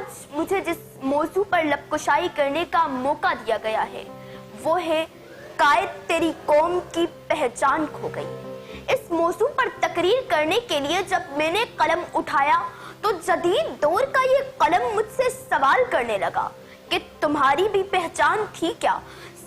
آج مجھے جس موضوع پر لبکشائی کرنے کا موقع دیا گیا ہے وہ ہے قائد تیری قوم کی پہچان کھو گئی۔ اس موضوع پر تقریر کرنے کے لیے جب میں نے قلم اٹھایا تو جدید دور کا یہ قلم مجھ سے سوال کرنے لگا کہ تمہاری بھی پہچان تھی کیا؟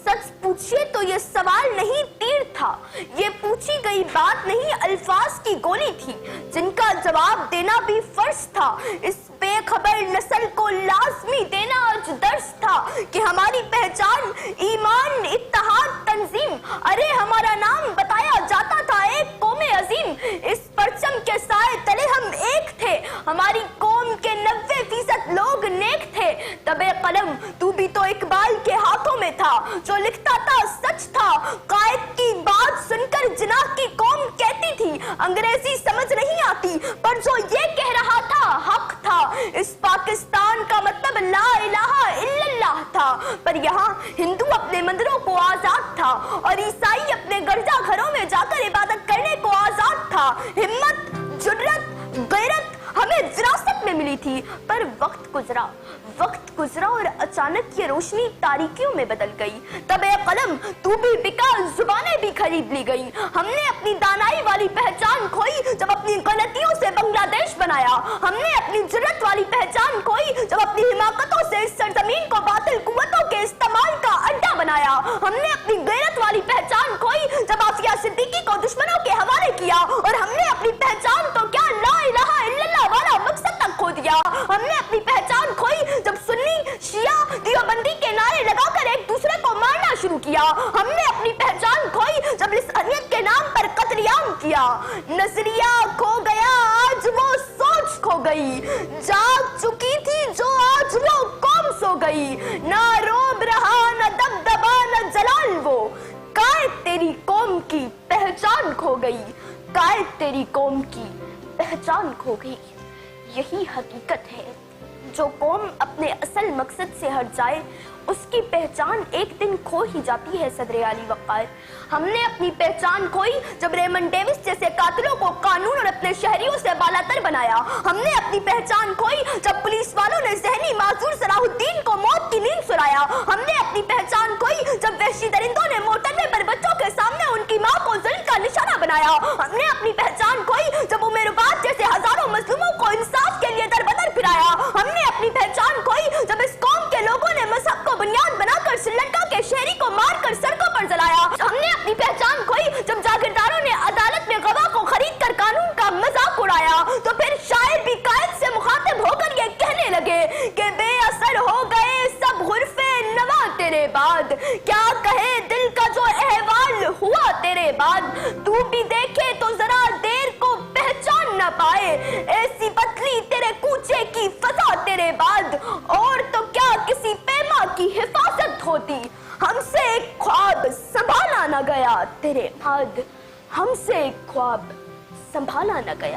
سچ پوچھئے تو یہ سوال نہیں تیر تھا، یہ پوچھی گئی بات نہیں الفاظ کی گولی تھی جن کا جواب دینا بھی فرض تھا۔ اس بے خبر نسل کو لازمی دینا آج درس تھا کہ ہماری پہچان ایمان، اتحاد، تنظیم، ارے ہمارا نام بتایا جاتا تھا ایک قوم عظیم۔ اس پرچم کے سائے تلے ہم ایک تھے، ہماری قوم کے 90% لوگ نیک تھے۔ تبے قلم تو بھی تو اقبال کے ہاتھوں میں تھا، جو لکھتا تھا سچ تھا۔ قائد کی بات سن کر جناح کی قوم کہتی تھی انگریزی سمجھ نہیں آتی، پر جو یہ کہہ رہا تھا حق تھا۔ اس پاکستان کا مطلب لا الہ الا اللہ تھا، پر یہاں ہندو اپنے مندروں کو آزاد تھا اور عیسائی اپنے گرجا گھروں میں جا کر عبادت کرنے کو آزاد تھا۔ ہمت، جرأت، غیرت ہمیں وراثت میں ملی تھی، پر وقت گزرا اور اچانک یہ روشنی تاریکیوں میں بدل گئی۔ تب اے قلم تو بھی بکا، زبانیں بھی خرید لی گئی۔ ہم نے اپنی دانائی والی پہچان کھوئی جب اپنی غلطیوں سے بنگلہ دیش بنایا۔ ہم نے اپنی جرأت والی پہچان کھوئی جب اپنی حماقتوں سے اس سرزمین کو باطل قوتوں کے استعمال کا اڈا بنایا۔ ہم نے اپنی غیرت والی پہچان کھوئی جب آفیہ صدیقی کو دشمنوں کے حوالے کیا، اور ہم نے اپنی پہچان تو کیا لا الہ الا اللہ والا مقصد تک کھو دیا۔ ہم نے اپنی پہچان کھوئی جب سنی، شیعہ، دیوبندی کے نعرے لگا کر ایک دوسرے کو مارنا شروع کیا۔ ہم نے اپنی پہچان کھوئی جب لسانیت کے نام پر قتل عام کیا۔ نظریہ کھو گیا، آج وہ سوچ کھو گئی، جاگ چکی تھی جو آج وہ قوم سو گئی۔ نہ روب رہا، نہ دبدبا، نہ جلال وہ، قائد تیری قوم کی پہچان کھو گئی۔ قائد تیری قوم کی پہچان کھو گئی۔ یہی حقیقت ہے، جو قوم اپنے اصل مقصد سے ہٹ جائے اس کی پہچان ایک دن کھو ہی جاتی ہے۔ صدر علی وقار، ہم نے اپنی پہچان کھوئی جب ریمنڈ ڈیوس جیسے قاتلوں کو قانون اور اپنے شہریوں سے بالاتر بنایا۔ ہم نے اپنی پہچان کھوئی جب پولیس والوں نے ذہنی معذور صلاح الدین کو موت کی نیند سلایا۔ ہم نے اپنی پہچان کھوئی جب وحشی درندوں نے موٹر وے پر بچوں کے سامنے ان کی ماں کو ظلم کا نشانہ بنایا۔ ہم نے اپنی پہچان کھوئی جب عمر عباد جیسے ہزاروں مظلوموں کو انصاف کے لیے در بدر پھرایا۔ ہم نے اپنی پہچان کھوئی جب اس قوم کے لوگوں نے مذہب کو بنیاد بنا کر سری لنکا کے شہری کو مار کر سڑکوں پر جلایا۔ ہم نے اپنی پہچان کھوئی جب جاگیرداروں نے عدالت میں گواہ کو خرید کر قانون کا مذاق اڑایا۔ تو پھر شاعر بھی قائد سے مخاطب ہو کر یہ کہنے لگے کہ بے اثر ہو گئے سب غرفے نوا تیرے بعد، کیا کہے دل کا جو احوال ہوا تیرے بعد۔ تو بھی دیکھے تو ذرا دیر کو پہچان نہ پائے، ایسی بدلی تیرے کوچے کی فضا تیرے بعد۔ اور تو کیا کسی پیما کی حفاظت ہوتی، ہم سے ایک خواب سنبھالا نہ گیا تیرے بعد، ہم سے ایک خواب سنبھالا نہ گیا۔